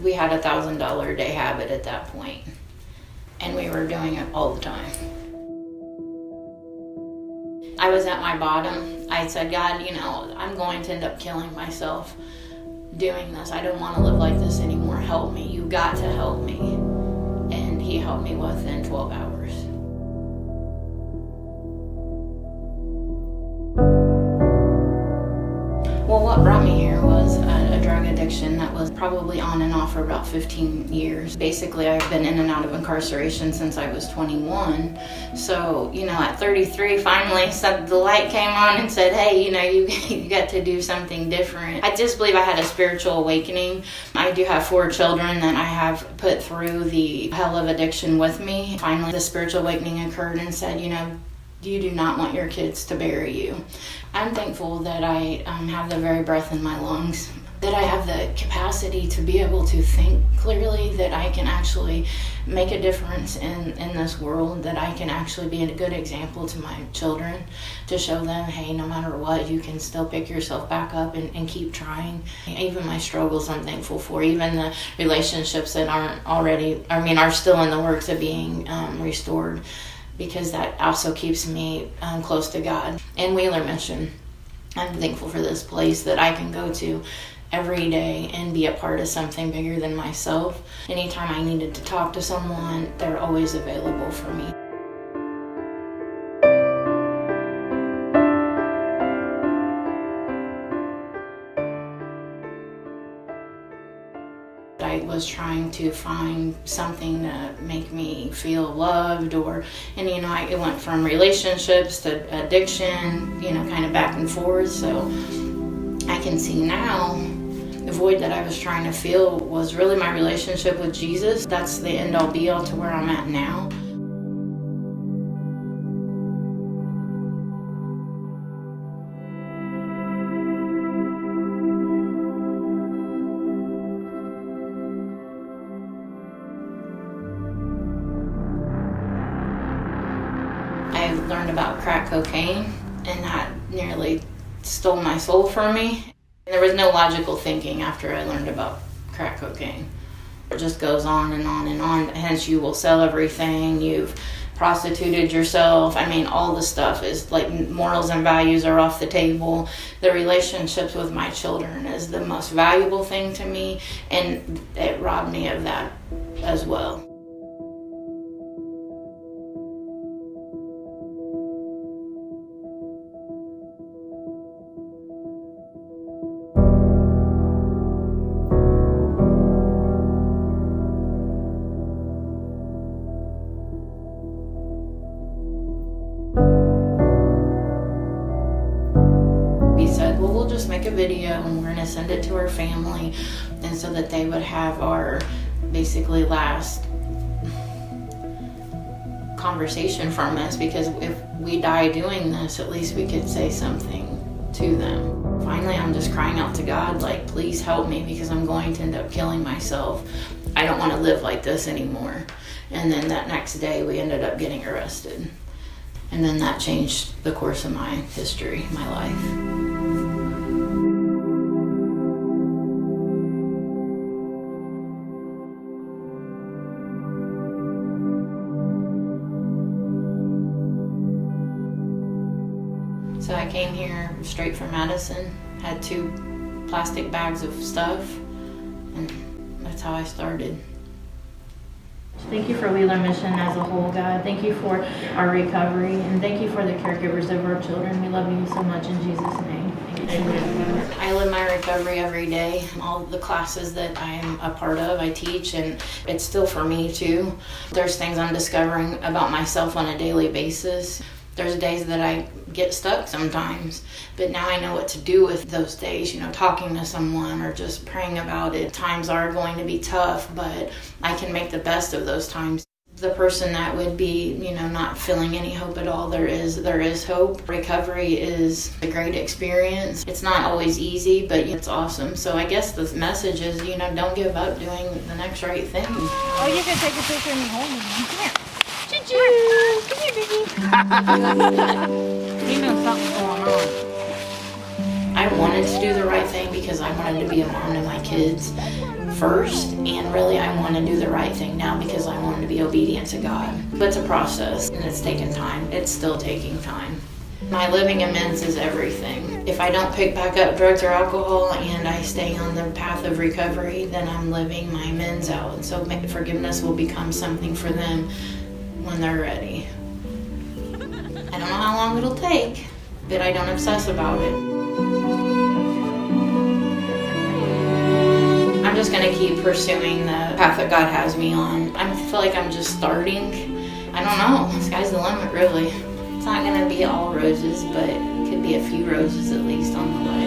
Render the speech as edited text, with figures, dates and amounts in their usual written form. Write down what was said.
We had a $1,000 a day habit at that point, and we were doing it all the time. I was at my bottom. I said, God, you know, I'm going to end up killing myself doing this. I don't want to live like this anymore. Help me. You got to help me. And he helped me within 12 hours. Well, what brought me here was a drug addiction that was probably on and off for about 15 years. Basically, I've been in and out of incarceration since I was 21. So, you know, at 33, finally, the light came on and said, hey, you know, you got to do something different. I just believe I had a spiritual awakening. I do have 4 children that I have put through the hell of addiction with me. Finally, the spiritual awakening occurred and said, you know, you do not want your kids to bury you. I'm thankful that I have the very breath in my lungs, that I have the capacity to be able to think clearly, that I can actually make a difference in this world, that I can actually be a good example to my children, to show them, hey, no matter what, you can still pick yourself back up and keep trying. Even my struggles I'm thankful for, even the relationships that are still in the works of being restored, because that also keeps me close to God. And Wheeler Mission, I'm thankful for this place that I can go to every day and be a part of something bigger than myself. Anytime I needed to talk to someone, they're always available for me. I was trying to find something to make me feel loved, and you know, it went from relationships to addiction, you know, kind of back and forth. So I can see now the void that I was trying to fill was really my relationship with Jesus. That's the end all be all to where I'm at now. I learned about crack cocaine, and that nearly stole my soul from me. There was no logical thinking after I learned about crack cocaine. It just goes on and on and on. Hence, you will sell everything. You've prostituted yourself. I mean, all the stuff is like morals and values are off the table. The relationships with my children is the most valuable thing to me, and it robbed me of that as well. We said, well, we'll just make a video and we're gonna send it to our family, and so that they would have our basically last conversation from us, because if we die doing this, at least we could say something to them. Finally, I'm just crying out to God, like, please help me, because I'm going to end up killing myself. I don't want to live like this anymore. And then that next day we ended up getting arrested. And then that changed the course of my history, my life. So I came here straight from Madison, had 2 plastic bags of stuff, and that's how I started. Thank you for Wheeler Mission as a whole, God. Thank you for our recovery, and thank you for the caregivers of our children. We love you so much in Jesus' name. Amen. I live my recovery every day. All the classes that I'm a part of, I teach, and it's still for me too. There's things I'm discovering about myself on a daily basis. There's days that I get stuck sometimes, but now I know what to do with those days, you know, talking to someone or just praying about it. Times are going to be tough, but I can make the best of those times. The person that would be, you know, not feeling any hope at all, there is hope. Recovery is a great experience. It's not always easy, but it's awesome. So I guess the message is, you know, don't give up doing the next right thing. Oh, you can take a picture and hold me. Come here. Choo-choo. Come here, baby. You know something's going on. I wanted to do the right thing because I wanted to be a mom to my kids first, and really I want to do the right thing now because I want to be obedient to God. But it's a process, and it's taken time. It's still taking time. My living amends is everything. If I don't pick back up drugs or alcohol and I stay on the path of recovery, then I'm living my amends out. And so forgiveness will become something for them when they're ready. I don't know how long it'll take, but I don't obsess about it. I'm just gonna keep pursuing the path that God has me on. I feel like I'm just starting. I don't know, sky's the limit really. It's not gonna be all roses, but it could be a few roses at least on the way.